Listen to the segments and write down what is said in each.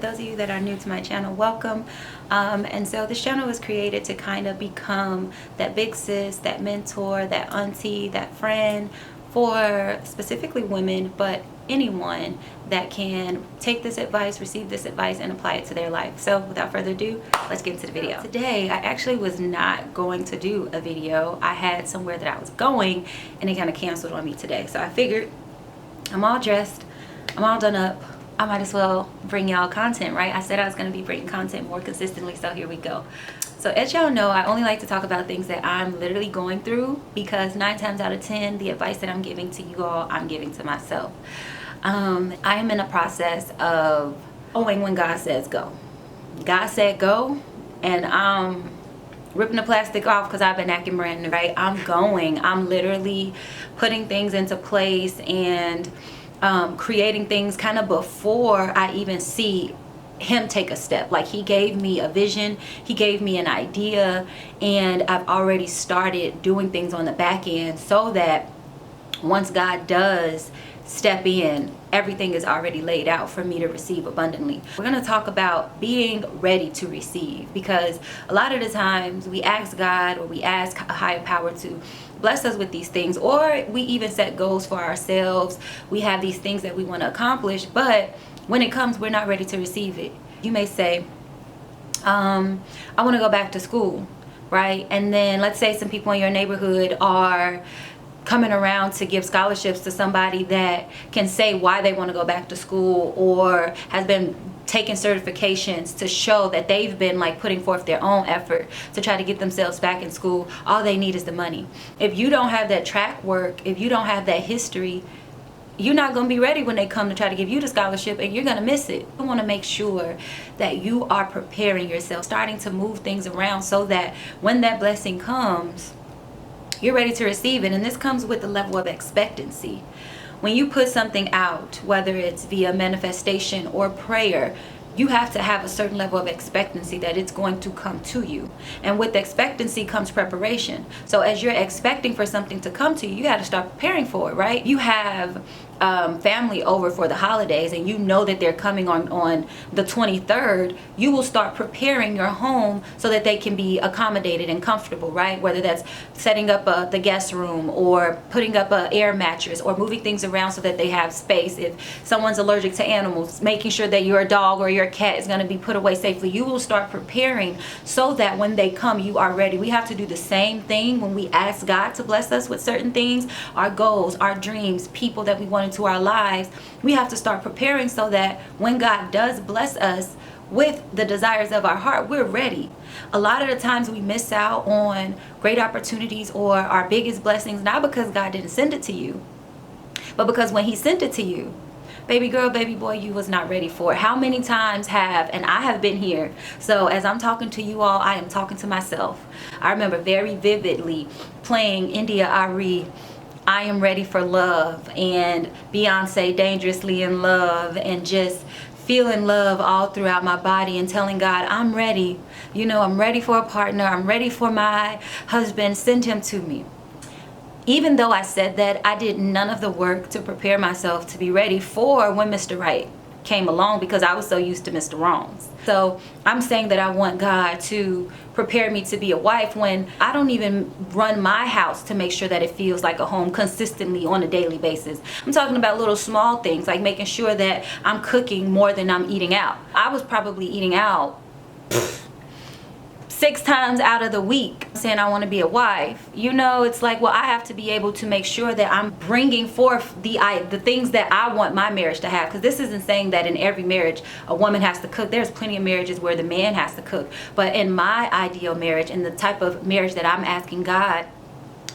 those of you that are new to my channel, welcome. And so this channel was created to kind of become that big sis, that mentor, that auntie, that friend for specifically women, but anyone that can take this advice, receive this advice, and apply it to their life. So without further ado, let's get into the video. Today, I actually was not going to do a video. I had somewhere that I was going and it kind of canceled on me today. So I figured I'm all dressed, I'm all done up, I might as well bring y'all content, right? I said I was going to be bringing content more consistently, so here we go. So as y'all know, I only like to talk about things that I'm literally going through, because 9 times out of 10, the advice that I'm giving to you all, I'm giving to myself. I am in a process of going when God says go. God said go, and I'm ripping the plastic off because I've been acting brand new, right? I'm going. I'm literally putting things into place and creating things kind of before I even see him take a step. Like, he gave me a vision, he gave me an idea, and I've already started doing things on the back end so that once God does step in, everything is already laid out for me to receive abundantly. We're going to talk about being ready to receive, because a lot of the times we ask God, or we ask a higher power to bless us with these things, or we even set goals for ourselves. We have these things that we want to accomplish, but when it comes, we're not ready to receive it. You may say, I want to go back to school, right? And then let's say some people in your neighborhood are coming around to give scholarships to somebody that can say why they want to go back to school, or has been taking certifications to show that they've been like putting forth their own effort to try to get themselves back in school. All they need is the money. If you don't have that track work, if you don't have that history, you're not going to be ready when they come to try to give you the scholarship, and you're going to miss it. You want to make sure that you are preparing yourself, starting to move things around so that when that blessing comes, you're ready to receive it. And this comes with the level of expectancy. When you put something out, whether it's via manifestation or prayer, you have to have a certain level of expectancy that it's going to come to you. And with expectancy comes preparation. So as you're expecting for something to come to you, you got to start preparing for it, right? You have family over for the holidays, and you know that they're coming on the 23rd. You will start preparing your home so that they can be accommodated and comfortable, right? Whether that's setting up the guest room, or putting up an air mattress, or moving things around so that they have space. If someone's allergic to animals, making sure that your dog or your cat is going to be put away safely. You will start preparing so that when they come, you are ready. We have to do the same thing when we ask God to bless us with certain things, our goals, our dreams, people that we want into our lives. We have to start preparing so that when God does bless us with the desires of our heart, we're ready. A lot of the times we miss out on great opportunities or our biggest blessings, not because God didn't send it to you, but because when he sent it to you, baby girl, baby boy, you was not ready for it. How many times and I have been here. So as I'm talking to you all, I am talking to myself. I remember very vividly playing India Ari, I Am Ready for Love, and Beyonce, Dangerously in Love, and just feeling love all throughout my body and telling God, I'm ready. You know, I'm ready for a partner. I'm ready for my husband. Send him to me. Even though I said that, I did none of the work to prepare myself to be ready for when Mr. Right came along, because I was so used to Mr. Wrongs. So I'm saying that I want God to prepare me to be a wife when I don't even run my house to make sure that it feels like a home consistently on a daily basis. I'm talking about little small things, like making sure that I'm cooking more than I'm eating out. I was probably eating out 6 times out of the week, saying I want to be a wife. You know, it's like, well, I have to be able to make sure that I'm bringing forth the things that I want my marriage to have. Because this isn't saying that in every marriage a woman has to cook. There's plenty of marriages where the man has to cook. But in my ideal marriage, in the type of marriage that I'm asking God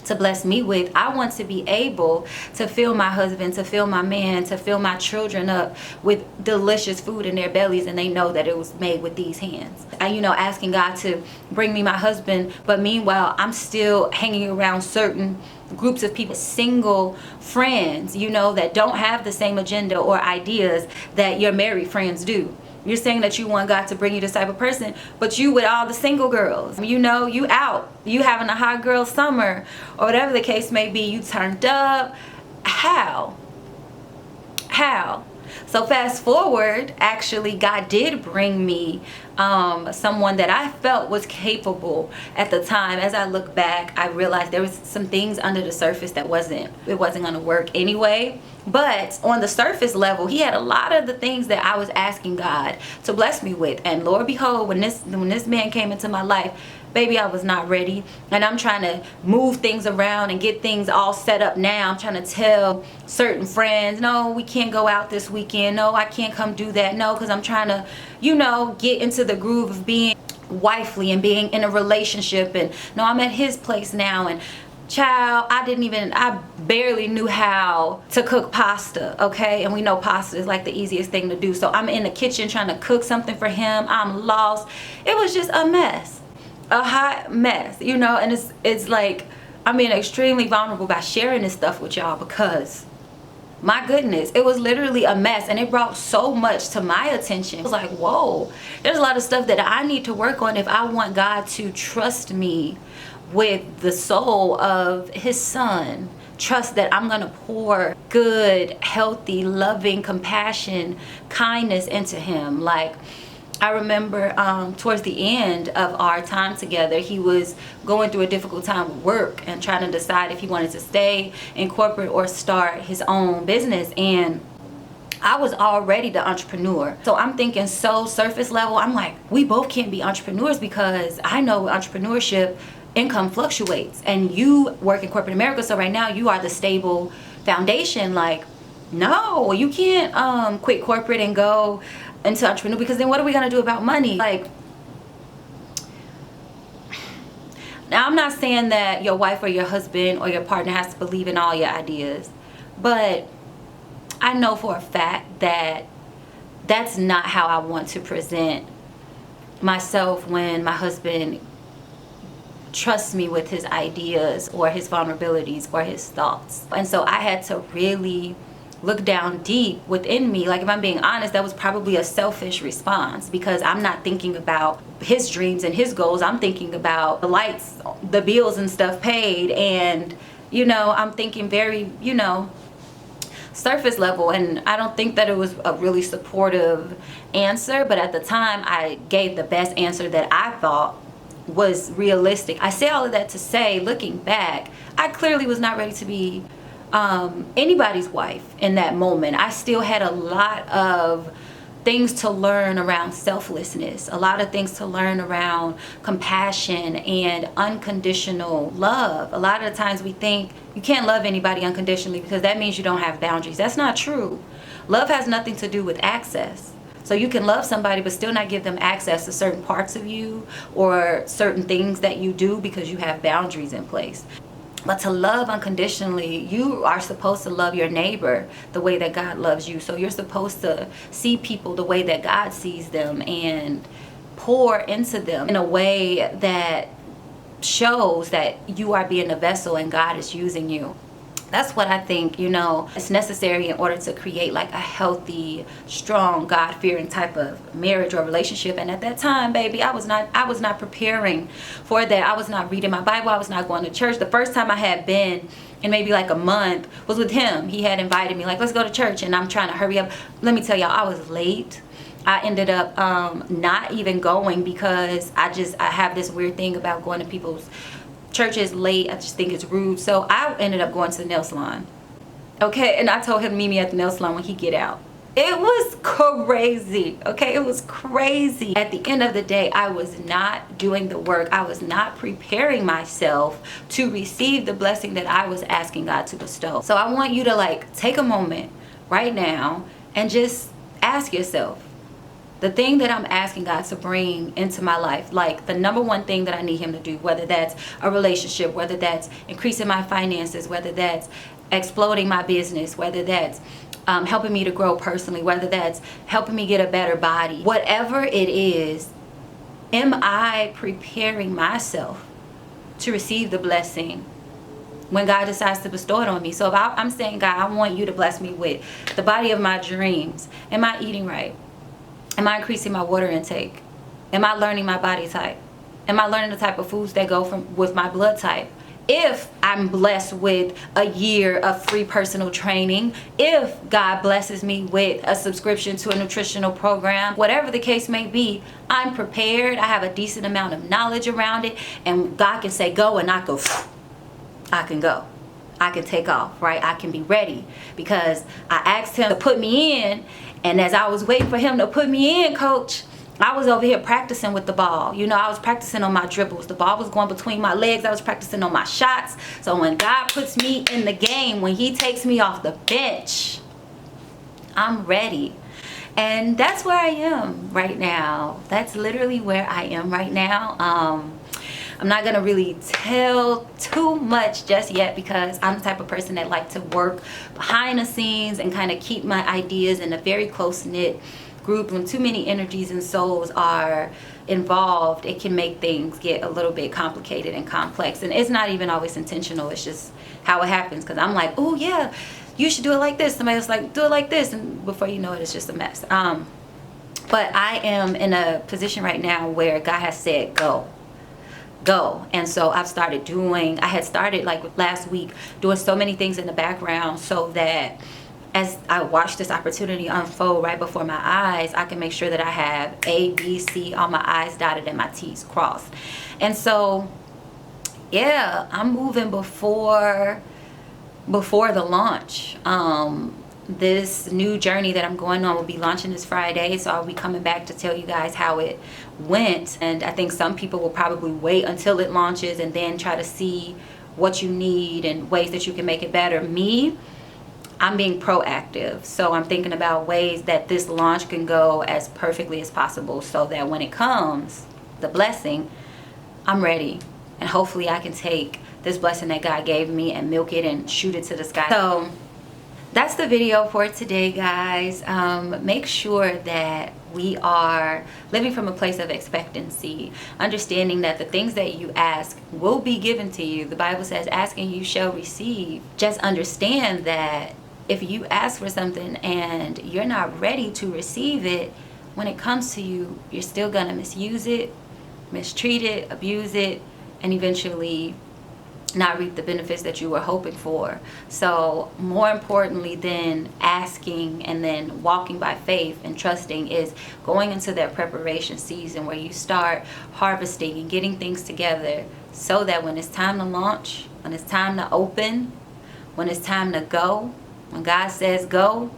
to bless me with, I want to be able to fill my husband, to fill my man, to fill my children up with delicious food in their bellies, and they know that it was made with these hands. You know, asking God to bring me my husband, but meanwhile I'm still hanging around certain groups of people, single friends, you know, that don't have the same agenda or ideas that your married friends do. You're saying that you want God to bring you this type of person, but you with all the single girls, you know, you out, you having a hot girl summer, or whatever the case may be, you turned up. How? So fast forward, actually God did bring me someone that I felt was capable at the time. As I look back, I realized there was some things under the surface that wasn't going to work anyway. But on the surface level, he had a lot of the things that I was asking God to bless me with. And Lord behold, when this man came into my life, baby, I was not ready. And I'm trying to move things around and get things all set up now. I'm trying to tell certain friends, no, we can't go out this weekend. No, I can't come do that. No, because I'm trying to, get into the groove of being wifely and being in a relationship. And no, I'm at his place now. And child, I barely knew how to cook pasta, okay? And we know pasta is like the easiest thing to do. So I'm in the kitchen trying to cook something for him. I'm lost. It was just a mess. A hot mess, and it's like I'm being extremely vulnerable by sharing this stuff with y'all, because my goodness, it was literally a mess, and it brought so much to my attention. I was like, whoa, there's a lot of stuff that I need to work on if I want God to trust me with the soul of his son. Trust that I'm gonna pour good, healthy, loving, compassion, kindness into him. Like, I remember towards the end of our time together, he was going through a difficult time with work and trying to decide if he wanted to stay in corporate or start his own business. And I was already the entrepreneur. So I'm thinking so surface level. I'm like, we both can't be entrepreneurs, because I know entrepreneurship, income fluctuates, and you work in corporate America. So right now you are the stable foundation. Like, no, you can't quit corporate and go into entrepreneur, because then what are we gonna do about money? Like, now I'm not saying that your wife or your husband or your partner has to believe in all your ideas, but I know for a fact that that's not how I want to present myself when my husband trusts me with his ideas or his vulnerabilities or his thoughts. And so I had to really look down deep within me. Like, if I'm being honest, that was probably a selfish response, because I'm not thinking about his dreams and his goals. I'm thinking about the lights, the bills and stuff paid, and I'm thinking very surface level. And I don't think that it was a really supportive answer, but at the time I gave the best answer that I thought was realistic. I say all of that to say, looking back, I clearly was not ready to be anybody's wife in that moment. I still had a lot of things to learn around selflessness, a lot of things to learn around compassion and unconditional love. A lot of the times we think you can't love anybody unconditionally because that means you don't have boundaries. That's not true. Love has nothing to do with access. So you can love somebody but still not give them access to certain parts of you or certain things that you do because you have boundaries in place. But to love unconditionally, you are supposed to love your neighbor the way that God loves you. So you're supposed to see people the way that God sees them and pour into them in a way that shows that you are being a vessel and God is using you. That's what I think, is necessary in order to create like a healthy, strong, God-fearing type of marriage or relationship. And at that time, baby, I was not preparing for that. I was not reading my Bible. I was not going to church. The first time I had been in maybe like a month was with him. He had invited me, like, let's go to church. And I'm trying to hurry up. Let me tell y'all, I was late. I ended up not even going because I have this weird thing about going to people's churches late. I just think it's rude. So I ended up going to the nail salon. Okay, and I told him to meet me at the nail salon when he get out. It was crazy. Okay, it was crazy. At the end of the day, I was not doing the work. I was not preparing myself to receive the blessing that I was asking God to bestow. So I want you to like take a moment right now and just ask yourself, the thing that I'm asking God to bring into my life, like the number one thing that I need him to do, whether that's a relationship, whether that's increasing my finances, whether that's exploding my business, whether that's helping me to grow personally, whether that's helping me get a better body, whatever it is, am I preparing myself to receive the blessing when God decides to bestow it on me? So if I'm saying, God, I want you to bless me with the body of my dreams. Am I eating right? Am I increasing my water intake? Am I learning my body type? Am I learning the type of foods that go with my blood type? if I'm blessed with a year of free personal training, if God blesses me with a subscription to a nutritional program, whatever the case may be, I'm prepared. I have a decent amount of knowledge around it, and God can say go, and I go, I can go. I can take off, right? I can be ready because I asked him to put me in, and as I was waiting for him to put me in, coach, I was over here practicing with the ball. You know, I was practicing on my dribbles. The ball was going between my legs. I was practicing on my shots. So when God puts me in the game, when he takes me off the bench, I'm ready. And that's where I am right now. That's literally where I am right now. I'm not gonna really tell too much just yet because I'm the type of person that like to work behind the scenes and kind of keep my ideas in a very close-knit group. When too many energies and souls are involved, it can make things get a little bit complicated and complex, and it's not even always intentional. It's just how it happens, because I'm like, oh yeah, you should do it like this, somebody else like, do it like this, and before you know it, it's just a mess. But I am in a position right now where God has said go, and so I've started doing, I had started like last week doing so many things in the background so that as I watch this opportunity unfold right before my eyes, I can make sure that I have A, B, C, all my I's dotted and my T's crossed. And so, yeah, I'm moving before the launch. This new journey that I'm going on will be launching this Friday, so I'll be coming back to tell you guys how it went. And I think some people will probably wait until it launches and then try to see what you need and ways that you can make it better. Me, I'm being proactive, so I'm thinking about ways that this launch can go as perfectly as possible so that when it comes, the blessing, I'm ready, and hopefully I can take this blessing that God gave me and milk it and shoot it to the sky. So that's the video for today, guys. Make sure that we are living from a place of expectancy, understanding that the things that you ask will be given to you. The Bible says, ask and you shall receive. Just understand that if you ask for something and you're not ready to receive it, when it comes to you, you're still gonna misuse it, mistreat it, abuse it, and eventually not reap the benefits that you were hoping for. So more importantly than asking and then walking by faith and trusting is going into that preparation season where you start harvesting and getting things together so that when it's time to launch, when it's time to open, when it's time to go, when God says go,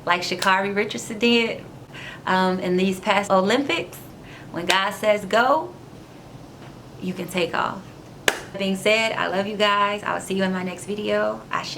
like Sha'Carri Richardson did in these past Olympics, when God says go, you can take off. That being said, I love you guys. I'll see you in my next video. Ashe.